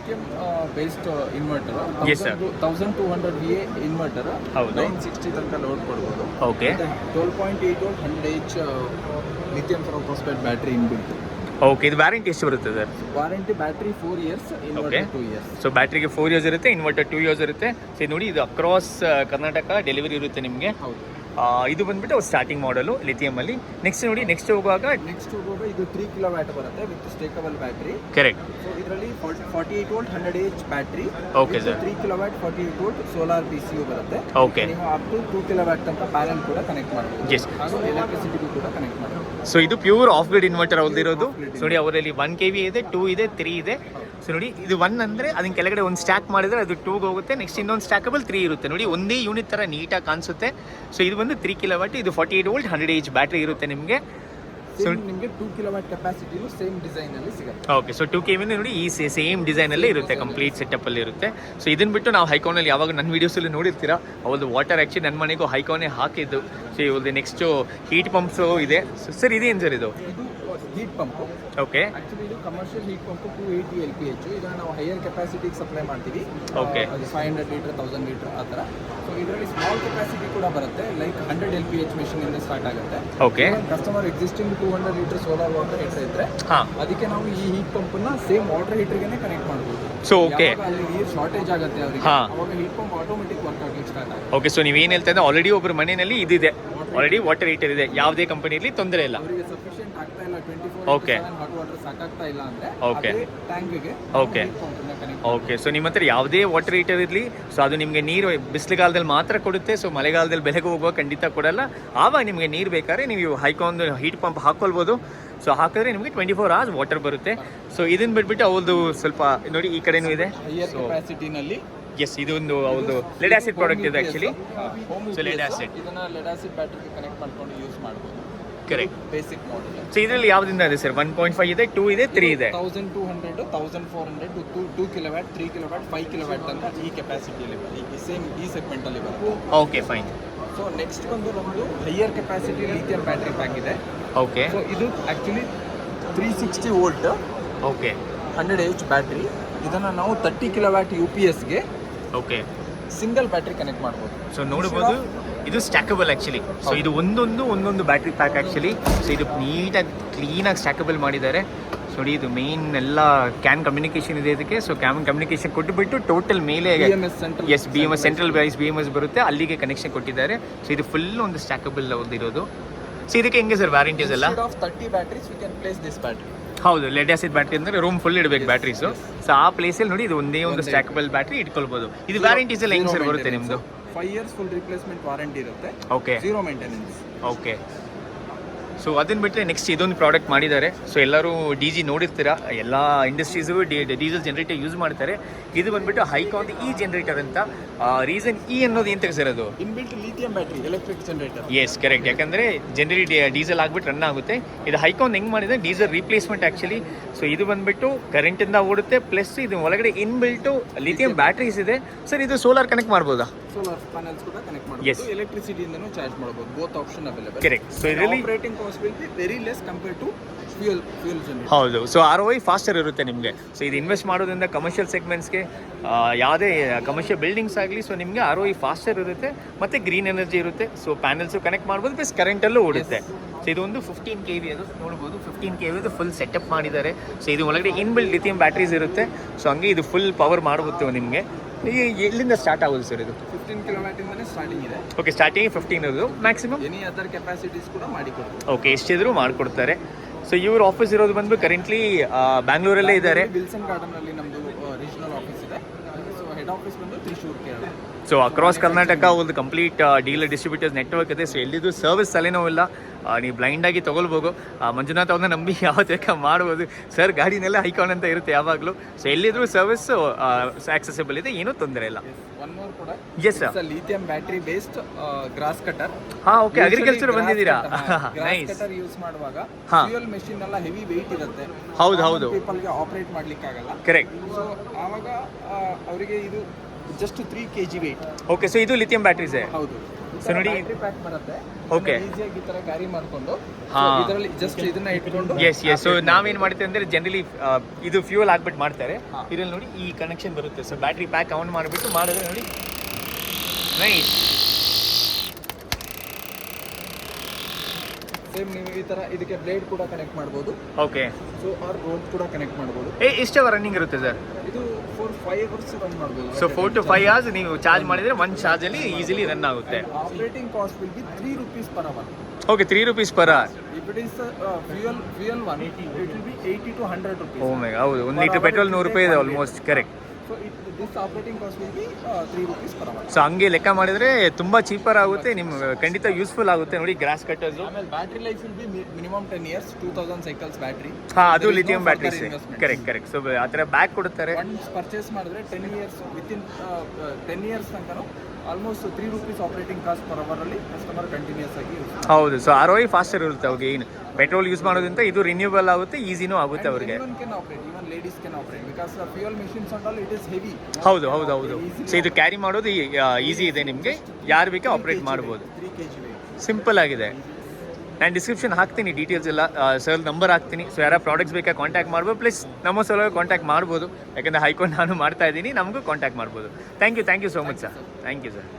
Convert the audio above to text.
Lithium based inverter. Yes, sir. 1200 VA inverter. ಹೌದು. 960 ತನಕ load ಕೊಡ್ಬೋದು. Okay 12.8 volt 100H lithium phosphate battery inbuilt. Okay, ಇದು warranty ಎಷ್ಟು ಬರುತ್ತೆ sir? Warranty battery 4 years, inverter 2 years. So ಬ್ಯಾಟ್ರಿಗೆ 4 years ಇರುತ್ತೆ, inverter 2 years ಇರುತ್ತೆ. ಸೊ ನೋಡಿ, ಇದು ಅಕ್ರಾಸ್ ಕರ್ನಾಟಕ ಡೆಲಿವರಿ ಇರುತ್ತೆ ನಿಮಗೆ. ಹೌದು. ಇದು ಬಂದ್ಬಿಟ್ಟು ಸ್ಟಾರ್ಟಿಂಗ್ ಮಾಡಲು ಲಿಥಿಯಮಲ್ಲಿ. ನೆಕ್ಸ್ಟ್ ನೋಡಿ, ನೆಕ್ಸ್ಟ್ ಹೋಗುವಾಗ ಇದು 3 ಕಿಲೋವ್ಯಾಟ್ ಬರುತ್ತೆ ವಿತ್ ಸ್ಟೇಕಬಲ್ ಬ್ಯಾಟ್ರಿ. ಕರೆಕ್ಟ್. ಸೊ ಇದರಲ್ಲಿ 48 volt 100H battery. Okay sir. 3 kilowatt 48 volt solar PCU ಬರುತ್ತೆ. ಓಕೆ. ನೀವು ಅಪ್ ಟು 2 ಕಿಲೋವ್ಯಾಟ್ ತನಕ ಪ್ಯಾನೆಲ್ ಕೂಡ ಕನೆಕ್ಟ್ ಮಾಡಬಹುದು. ಎಸ್. ಹಾಗೂ ಎಲೆಕ್ಟ್ರಿಸಿಟಿಗೂ ಕೂಡ ಕನೆಕ್ಟ್ ಮಾಡಬಹುದು. ಸೊ ಇದು ಪ್ಯೂರ್ ಆಫ್ ಗ್ರಿಡ್ ಇನ್ವರ್ಟರ್ ಅವ್ರದಿರೋದು. ನೋಡಿ, ಅವರಲ್ಲಿ 1 kV ಇದೆ, 2 ಇದೆ, 3 ಇದೆ. ಸೊ ನೋಡಿ, ಇದು 1 ಅಂದರೆ ಅದನ್ನ ಕೆಳಗಡೆ ಒಂದು ಸ್ಟ್ಯಾಕ್ ಮಾಡಿದ್ರೆ ಅದು 2 ಹೋಗುತ್ತೆ. ನೆಕ್ಸ್ಟ್ ಇನ್ನೊಂದು ಸ್ಟ್ಯಾಕಬಲ್ 3 ಇರುತ್ತೆ. ನೋಡಿ, ಒಂದೇ ಯೂನಿಟ್ ಥರ ನೀಟಾಗಿ ಕಾಣಿಸುತ್ತೆ. ಸೊ ಇದು ಬಂದು 3 ಕಿಲೋವ್ಯಾಟ್, ಇದು 48 ವೋಲ್ಟ್ 100H ಬ್ಯಾಟ್ರಿ ಇರುತ್ತೆ ನಿಮಗೆ. ಸೊ ನಿಮಗೆ 2 ಕಿಲೋವ್ಯಾಟ್ ಕೆಪಾಸಿಟಿನೂ ಸೇಮ್ ಡಿಸೈನ್ ಅಲ್ಲಿ ಸಿಗುತ್ತೆ. ಓಕೆ. ಸೊ 2 kV ನೋಡಿ, ಈ ಸೇಮ್ ಡಿಸೈನಲ್ಲೇ ಇರುತ್ತೆ, ಕಂಪ್ಲೀಟ್ ಸೆಟಪ್ ಅಲ್ಲಿ ಇರುತ್ತೆ. ಸೊ ಇದನ್ನ ಬಿಟ್ಟು ನಾವು ಹೈಕಾನಲ್ಲಿ ಯಾವಾಗ ನನ್ನ ವೀಡಿಯೋಸಲ್ಲಿ ನೋಡಿರ್ತೀರಾ, ಅವತ್ತು ವಾಟರ್ ಆ್ಯಕ್ಚುಲಿ ನನ್ನ ಮನೆಗೂ ಹೈಕಾನೇ ಹಾಕಿದ್ದು. ಸೊ ಇವತ್ತು ನೆಕ್ಸ್ಟು ಹೀಟ್ ಪಂಪ್ಸು ಇದೆ. ಸರ್ ಇದೇನು ಸರ್ ಇದು? ಇದು ಹೀಟ್ ಪಂಪ್. ಓಕೆ. ಆಕ್ಚುಲಿ ಇದು ಕಮರ್ಷಿಯಲ್ ಹೀಟ್ ಪಂಪ್ 280 LPH. ಇದನ್ನ ನಾವು ಹೈಯರ್ ಕೆಪಾಸಿಟಿಗೆ ಸಪ್ಲೈ ಮಾಡ್ತೀವಿ. ಓಕೆ. ಅದು 500 ಲೀಟರ್ 1000 ಲೀಟರ್ ಆ ಥರ. ಸೊ ಇದರಲ್ಲಿ ಸ್ಮಾಲ್ ಕೆಪಾಸಿಟಿ ಕೂಡ ಬರುತ್ತೆ, ಲೈಕ್ 100 LPH ಮೆಷಿನ್ ಇಂದ ಸ್ಟಾರ್ಟ್ ಆಗುತ್ತೆ. Okay. Customer existing 200 litre solar water heater ಇದ್ರೆ ಅದಕ್ಕೆ ನಾವು ಈ ಹೀಟ್ ಪಂಪ್ ನ ಸೇಮ್ ವಾಟರ್ ಹೀಟರ್ಗೆ ಕನೆಕ್ಟ್ ಮಾಡಬಹುದು. ಸೊ ಓಕೆ, ಅಲ್ಲಿ ನೀರು ಶಾರ್ಟೇಜ್ ಆಗುತ್ತೆ ಅವರಿಗೆ, ಅವಾಗ ಹೀಟ್ ಪಂಪ್ ಆಟೋಮೆಟಿಕ್ ವರ್ಕ್ ಆಗಲಿಕ್ಕೆ ಸ್ಟಾರ್ಟ್ ಆಗುತ್ತೆ. ಓಕೆ. ಸೊ ನೀವು ಏನು ಹೇಳ್ತಾ ಇದ್ದರೆ, ಆಲ್ರೆಡಿ ಒಬ್ಬರ ಮನೆಯಲ್ಲಿ ಇದಿದೆ, ಆಲ್ರೆಡಿ ವಾಟರ್ ಹೀಟರ್ ಇದೆ, ಯಾವುದೇ ಕಂಪನಿಯಲ್ಲಿ ತೊಂದರೆ ಇಲ್ಲ. ಅವರಿಗೆ ಸಫಿಷಿಯಂಟ್ ಆಗ್ತಾ ಇಲ್ಲ 24 ಓಕೆ ಹಾಟ್ ವಾಟರ್ ಸಾಕಾಗ್ತಾ ಇಲ್ಲ ಅಂದ್ರೆ ಓಕೆ ಟ್ಯಾಂಕ್ಗೆ ಓಕೆ ಓಕೆ. ಸೊ ನಿಮ್ಮ ಹತ್ರ ಯಾವುದೇ ವಾಟರ್ ಹೀಟರ್ ಇರಲಿ, ಸೊ ಅದು ನಿಮಗೆ ನೀರು ಬಿಸಿಲುಗಾಲದಲ್ಲಿ ಮಾತ್ರ ಕೊಡುತ್ತೆ. ಸೊ ಮಳೆಗಾಲದಲ್ಲಿ ಬೆಳಗ್ಗೆ ಹೋಗುವಾಗ ಖಂಡಿತ ಕೊಡಲ್ಲ. ಆವಾಗ ನಿಮಗೆ ನೀರು ಬೇಕಾದ್ರೆ ನೀವು ಹೈಕೊಂದು ಹೀಟ್ ಪಂಪ್ ಹಾಕೊಳ್ಬೋದು. ಸೊ ಹಾಕಿದ್ರೆ ನಿಮಗೆ 24 hours ವಾಟರ್ ಬರುತ್ತೆ. ಸೊ ಇದನ್ನ ಬಿಟ್ಬಿಟ್ಟು ಅವ್ರದ್ದು ಸ್ವಲ್ಪ ನೋಡಿ, ಈ ಕಡೆನೂ ಇದೆ ಕೆಪಾಸಿಟಿನಲ್ಲಿ. ಎಸ್, ಇದೊಂದು ಅವ್ರದ್ದು ಲೆಡ್ ಆಸಿಡ್ ಪ್ರಾಡಕ್ಟ್ ಇದೆ ಆ್ಯಕ್ಚುಲಿ. ಸೊ ಲೆಡ್ ಆಸಿಡ್, ಇದನ್ನ ಲೆಡ್ ಆಸಿಡ್ ಬ್ಯಾಟರಿಗೆ ಕನೆಕ್ಟ್ ಮಾಡ್ಕೊಂಡು ಯೂಸ್ ಮಾಡ್ಬೋದು. ಕರೆಕ್ಟ್. Basic model. ಸೊ ಇದರಲ್ಲಿ ಯಾವ್ದಿಂದ ಇದೆ ಸರ್? 1.5 ಇದೆ, 2 ಇದೆ, 3 ಇದೆ. 1200 1400 2 ಕಿಲೋವ್ಯಾಟ್ 3 ಕಿಲೋವ್ಯಾಟ್ 5 ಕಿಲೋವ್ಯಾಟ್ ತನಕ ಈ ಕೆಪಾಸಿಟಿಯಲ್ಲಿ ಈ ಸೇಮ್ ಈ ಸೆಗ್ಮೆಂಟ್ ಅಲ್ಲಿ ಬರುತ್ತೆ. Okay, fine. ಸೊ ನೆಕ್ಸ್ಟ್ ಬಂದು ನಮ್ಮದು higher capacity lithium battery pack ಇದೆ. ಓಕೆ. ಸೊ ಇದು actually 360 volt okay 100H battery. ಇದನ್ನ ನಾವು 30 ಕಿಲೋವ್ಯಾಟ್ UPSಗೆ ಓಕೆ ಸಿಂಗಲ್ ಬ್ಯಾಟ್ರಿ ಕನೆಕ್ಟ್ ಮಾಡ್ಬೋದು. ಸೊ ನೋಡ್ಬೋದು, ಇದು ಸ್ಟ್ಯಾಕಬಲ್ ಆ್ಯಕ್ಚುಲಿ. ಸೊ ಇದು ಒಂದೊಂದು ಬ್ಯಾಟ್ರಿ ಪ್ಯಾಕ್ ಆ್ಯಕ್ಚುಲಿ. ಸೊ ಇದು ನೀಟಾಗಿ ಕ್ಲೀನಾಗಿ ಸ್ಟ್ಯಾಕಬಲ್ ಮಾಡಿದ್ದಾರೆ. ಸೊ ನೋಡಿ, ಇದು ಮೇನ್ ಎಲ್ಲ ಕ್ಯಾನ್ ಕಮ್ಯುನಿಕೇಷನ್ ಇದೆ ಇದಕ್ಕೆ. ಸೊ ಕ್ಯಾನ್ ಕಮ್ಯುನಿಕೇಷನ್ ಕೊಟ್ಟುಬಿಟ್ಟು ಟೋಟಲ್ ಮೇಲೆ ಎಸ್ BMS ಸೆಂಟ್ರಲ್ ಪ್ರೈಸ್ BMS ಬರುತ್ತೆ, ಅಲ್ಲಿಗೆ ಕನೆಕ್ಷನ್ ಕೊಟ್ಟಿದ್ದಾರೆ. ಸೊ ಇದು ಫುಲ್ ಒಂದು ಸ್ಟ್ಯಾಕಬಲ್ ಇರೋದು. ಸೊ ಇದಕ್ಕೆ ಹೆಂಗೆ ಸರ್ ವ್ಯಾರಂಟೀಸ್ ಎಲ್ಲ? 30 batteries we can place this battery. ಹೌದು, ಲೆಡ್ ಆಸಿಡ್ ಬ್ಯಾಟ್ರಿ ಅಂದರೆ ರೂಮ್ ಫುಲ್ ಇಡಬೇಕು ಬ್ಯಾಟ್ರೀಸು. ಸೊ ಆ ಪ್ಲೇಸಲ್ಲಿ ನೋಡಿ, ಇದು ಒಂದೇ ಒಂದು ಸ್ಟ್ಯಾಕಬಲ್ ಬ್ಯಾಟ್ರಿ ಇಟ್ಕೊಳ್ಬೋದು. ಇದು ವ್ಯಾರಂಟೀಸ್ ಎಲ್ಲ ಹೆಂಗೆ ಸರ್ ಬರುತ್ತೆ ನಿಮ್ಮದು? 5 years ಫುಲ್ ರಿಪ್ಲೇಸ್ಮೆಂಟ್ ವಾರಂಟಿ ಇರುತ್ತೆ. ಓಕೆ. 0 ಮೇಂಟೆನೆನ್ಸ್. ಓಕೆ. ಸೊ ಅದನ್ನು ಬಿಟ್ಟರೆ ನೆಕ್ಸ್ಟ್ ಇದೊಂದು ಪ್ರಾಡಕ್ಟ್ ಮಾಡಿದ್ದಾರೆ. ಸೊ ಎಲ್ಲರೂ DG ನೋಡಿರ್ತೀರಾ, ಎಲ್ಲ ಇಂಡಸ್ಟ್ರೀಸು ಡೀಸೆಲ್ ಜನರೇಟರ್ ಯೂಸ್ ಮಾಡ್ತಾರೆ. ಇದು ಬಂದ್ಬಿಟ್ಟು ಹೈಕಾನ್ ಈ ಜನರೇಟರ್ ಅಂತ. ರೀಸನ್ ಅನ್ನೋದು ಏನು ತೆಗೆಸಿರೋದು? Inbuilt lithium battery electric generator. Yes, correct. ಯಾಕಂದರೆ ಜನರಲಿ ಡೀಸೆಲ್ ಆಗ್ಬಿಟ್ಟು ರನ್ ಆಗುತ್ತೆ. ಇದು ಹೈಕಾನ್ ಹೆಂಗೆ ಮಾಡಿದ್ರೆ ಡೀಸೆಲ್ ರೀಪ್ಲೇಸ್ಮೆಂಟ್ ಆ್ಯಕ್ಚುಲಿ. ಸೊ ಇದು ಬಂದ್ಬಿಟ್ಟು ಕರೆಂಟಿಂದ ಓಡುತ್ತೆ, ಪ್ಲಸ್ ಇದು ಒಳಗಡೆ ಇನ್ಬಿಲ್ಟು ಲಿಥಿಯಂ ಬ್ಯಾಟ್ರೀಸ್ ಇದೆ. ಸರ್ ಇದು ಸೋಲಾರ್ ಕನೆಕ್ಟ್ ಮಾಡ್ಬೋದಾ? ಸೋಲಾರ್ ಪ್ಯಾನೆಲ್ಸ್ ಕೂಡ ಕನೆಕ್ಟ್ ಮಾಡಬಹುದು, ಎಲೆಕ್ಟ್ರಿಸಿಟಿಯಿಂದನೂ ಚಾರ್ಜ್ ಮಾಡಬಹುದು. Both option available. Correct. So ಇದರಲ್ಲಿ operating cost will be very less compared to fuel generator. ಹೌದು. ಸೊ ROI ಫಾಸ್ಟರ್ ಇರುತ್ತೆ ನಿಮಗೆ. ಸೊ ಇದು ಇನ್ವೆಸ್ಟ್ ಮಾಡೋದ್ರಿಂದ ಕಮರ್ಷಿಯಲ್ ಸೆಗ್ಮೆಂಟ್ಸ್ಗೆ, ಯಾವುದೇ ಕಮರ್ಷಿಯಲ್ ಬಿಲ್ಡಿಂಗ್ಸ್ ಆಗಲಿ, ಸೊ ನಿಮಗೆ ROI ಫಾಸ್ಟರ್ ಇರುತ್ತೆ ಮತ್ತು ಗ್ರೀನ್ ಎನರ್ಜಿ ಇರುತ್ತೆ. ಸೊ ಪ್ಯಾನೆಲ್ಸು ಕನೆಕ್ಟ್ ಮಾಡ್ಬೋದು, ಪ್ಲಸ್ ಕರೆಂಟಲ್ಲೂ ಓಡುತ್ತೆ. ಸೊ ಇದು ಒಂದು 15 kV ಅದು ನೋಡ್ಬೋದು. 15 kV ಅದು ಫುಲ್ ಸೆಟಪ್ ಮಾಡಿದ್ದಾರೆ. ಸೊ ಇದು ಒಳಗಡೆ ಇನ್ಬಿಲ್ಟ್ ಲಿಥಿಯಂ ಬ್ಯಾಟ್ರೀಸ್ ಇರುತ್ತೆ. ಸೊ ಹಂಗೆ ಇದು ಫುಲ್ ಪವರ್ ಮಾಡ್ಬೋದು ನಿಮಗೆ. ಎಲ್ಲಿಂದ ಸ್ಟಾರ್ಟ್ ಆಗೋದು ಸರ್ ಇದು? 15 ಕಿಲೋವ್ಯಾಟ್ ಇಂದನೇ ಸ್ಟಾರ್ಟಿಂಗ್ ಇದೆ. ಓಕೆ, ಸ್ಟಾರ್ಟಿಂಗ್ 15 ಅದು ಮ್ಯಾಕ್ಸಿಮಮ್. ಎನಿ ಅದರ್ ಕೆಪಾಸಿಟೀಸ್ ಕೂಡ ಮಾಡಿಕೊಡ್ತಾರೆ. ಓಕೆ, ಎಷ್ಟಿದ್ರು ಮಾಡಿಕೊಡ್ತಾರೆ. ಸೊ ಇವ್ರ ಆಫೀಸ್ ಇರೋದು ಬಂದು ಕರೆಂಟ್ಲಿ ಬ್ಯಾಂಗ್ಳೂರಲ್ಲೇ ಇದ್ದಾರೆ. ವಿಲ್ಸನ್ ಗಾರ್ಡನ್ ಅಲ್ಲಿ ನಮ್ಮದು ರೀಜನಲ್ ಆಫೀಸ್ ಇದೆ. ಸೊ ಹೆಡ್ ಆಫೀಸ್ ಬಂದು ತ್ರಿಶೂರ್, ಕೇರಳ. ಸೊ ಅಕ್ರಾಸ್ ಕರ್ನಾಟಕ ಒಂದು ಕಂಪ್ಲೀಟ್ ಡೀಲರ್ ಡಿಸ್ಟ್ರಿಬ್ಯೂಟರ್ಸ್ ನೆಟ್ವರ್ಕ್ ಇದೆ. ಸೊ ಎಲ್ಲಿದ್ದು ಸರ್ವಿಸ್ ತಲೆನೋವಿಲ್ಲ, ನೀವು ಬ್ಲೈಂಡಾಗಿ ತೊಗೊಳ್ಬೋದು. ಮಂಜುನಾಥ್ ಅವ್ರನ್ನ ನಂಬಿ ಯಾವತ್ತೂ ಮಾಡ್ಬೋದು. ಸರ್ ಗಾಡಿನೆಲ್ಲ ಹೈಕಾನ್ ಅಂತ ಇರುತ್ತೆ ಯಾವಾಗಲೂ. ಸೊ ಎಲ್ಲಿದ್ರು ಸರ್ವಿಸ್ ಆಕ್ಸೆಸಿಬಲ್ ಇದೆ, ಏನೂ ತೊಂದರೆ ಇಲ್ಲ. ಒನ್ ಮೋರ್ ಕೂಡ. Yes sir. Lithium battery based grass cutter. ಹಾಂ, ಓಕೆ. ಅಗ್ರಿಕಲ್ಚರ್ ಬಂದಿದ್ದೀರಾ? ಗ್ರಾಸ್ ಕಟರ್ ಯೂಸ್ ಮಾಡುವಾಗ ಫ್ಯೂಯಲ್ ಮೆಷಿನ್ ಎಲ್ಲ ಹೆವಿ ವೆಯ್ಟ್ ಇರುತ್ತೆ. ಹೌದು. ಪೀಪಲ್ಗೆ ಆಪರೇಟ್ ಮಾಡ್ಲಿಕ್ಕೆ ಆಗಲ್ಲ. ಕರೆಕ್ಟ್. ಸೊ ಆವಾಗ ಅವರಿಗೆ ಇದು just 3 kg weight. Okay. So ಇದು ಲಿಥಿಯಂ ಬ್ಯಾಟ್ರೀಸೇ? ಹೌದು. ಸೊ ನೋಡಿ ಬ್ಯಾಟ್ರಿ ಪ್ಯಾಕ್ ಬರುತ್ತೆ. Okay. ಈಸಿಯಾಗಿ ಈ ತರ ಕ್ಯಾರಿ ಮಾಡ್ಕೊಂಡು ಹಾ. ಇದರಲ್ಲಿ ಜಸ್ಟ್ ಇದನ್ನ ಇಟ್ಕೊಂಡು ಎಸ್ ಸೊ ನಾವೇನು ಮಾಡ್ತೀವಿ ಅಂದರೆ ಜನರಲಿ ಇದು ಫ್ಯೂಲ್ ಹಾಕ್ಬಿಟ್ಟು ಮಾಡ್ತಾರೆ. ಇದರಲ್ಲಿ ನೋಡಿ ಈ ಕನೆಕ್ಷನ್ ಬರುತ್ತೆ. ಸೊ ಬ್ಯಾಟ್ರಿ ಪ್ಯಾಕ್ ಆನ್ ಮಾಡಿಬಿಟ್ಟು ಮಾಡಿದ್ರೆ ನೋಡಿ ನೈಸ್. ಸೇಮ್ ನೀವು ಈ ತರ ಇದಕ್ಕೆ ಬ್ಲೇಡ್ ಕೂಡ ಕನೆಕ್ಟ್ ಮಾಡ್ಬೋದು. ಓಕೆ. ಸೊ ಆರ್ ರೋಡ್ ಕೂಡ ಕನೆಕ್ಟ್ ಮಾಡ್ಬೋದು. ಎಷ್ಟು ರನ್ನಿಂಗ್ ಇರುತ್ತೆ ಸರ್? ಇದು 4-5 ಅವರ್ಸ್ ರನ್ ಮಾಡ್ಬೋದು. ಸೊ 4 to 5 hours ನೀವು ಚಾರ್ಜ್ ಮಾಡಿದರೆ ಒಂದು ಚಾರ್ಜಲ್ಲಿ ಈಸಿಲಿ ರನ್ ಆಗುತ್ತೆ. Operating cost will B 3 rupees per hour. Okay, 3 rupees per hour. If it is fuel one, it will be 80 to 100 rupees. ಓ ಮೈ, ಹೌದು, 1 litre petrol 100 ರೂಪಾಯಿ ಇದೆ almost. Correct. So this operating cost will be 3 rupees per hour. So ಹಂಗೆ ಲೆಕ್ಕ ಮಾಡಿದರೆ ತುಂಬ cheaper ಆಗುತ್ತೆ, ನಿಮ್ಗೆ ಖಂಡಿತ ಯೂಸ್ಫುಲ್ ಆಗುತ್ತೆ. ನೋಡಿ ಗ್ರಾಸ್ ಕಟ್ಟರ್ಸು. ಆಮೇಲೆ battery life will be minimum 10 years, 2000 cycles battery. ಹಾಂ, ಅದು ಲಿಥಿಯಂ ಬ್ಯಾಟ್ರೀಸ್. ಕರೆಕ್ಟ್. ಸೊ ಆ ಥರ ಬ್ಯಾಕ್ ಕೊಡ್ತಾರೆ. ಒನ್ಸ್ ಪರ್ಚೇಸ್ ಮಾಡಿದ್ರೆ 10 years, ವಿತಿನ್ 10 years ತನಕ almost 3 rupees operating cost per hour ಅಲ್ಲಿ ಕಸ್ಟಮರ್ ಕಂಟಿನ್ಯೂಸ್ ಆಗಿ ಯೂಸ್. ಹೌದು. ಸೊ ROI ಫಾಸ್ಟರ್ ಇರುತ್ತೆ ಅವ್ರಿಗೆ. ಏನು ಪೆಟ್ರೋಲ್ ಯೂಸ್ ಮಾಡೋದ್ರಿಂದ ಇದು ರಿನ್ಯೂವಲ್ ಆಗುತ್ತೆ, ಈಸಿನೂ ಆಗುತ್ತೆ ಅವ್ರಿಗೆ. Even ladies can operate because the fuel machines and all, it is heavy. ಹೌದು. ಸೊ ಇದು ಕ್ಯಾರಿ ಮಾಡೋದು ಈಸಿ ಇದೆ ನಿಮಗೆ, ಯಾರು ಬೇಕಾ ಆಪ್ರೇಟ್ ಮಾಡ್ಬೋದು. 3 kg weight. ಸಿಂಪಲ್ ಆಗಿದೆ. ನಾನು ಡಿಸ್ಕ್ರಿಪ್ಷನ್ ಹಾಕ್ತೀನಿ ಡೀಟೇಲ್ಸ್ ಎಲ್ಲ, ಸರ್ ನಂಬರ್ ಹಾಕ್ತೀನಿ. ಸೊ ಯಾರು ಪ್ರಾಡಕ್ಟ್ಸ್ ಬೇಕಾ ಕಾಂಟ್ಯಾಕ್ಟ್ ಮಾಡ್ಬೋದು. ಪ್ಲಸ್ ನಮ್ಮ ಸಲುವಾಗಿ ಕಾಂಟ್ಯಾಕ್ಟ್ ಮಾಡ್ಬೋದು, ಯಾಕಂದರೆ ಹೈಕೊಂಡು ನಾನು ಮಾಡ್ತಾ ಇದ್ದೀನಿ, ನಮಗೂ ಕಾಂಟ್ಯಾಕ್ಟ್ ಮಾಡ್ಬೋದು. Thank you so much sir. Thank you sir.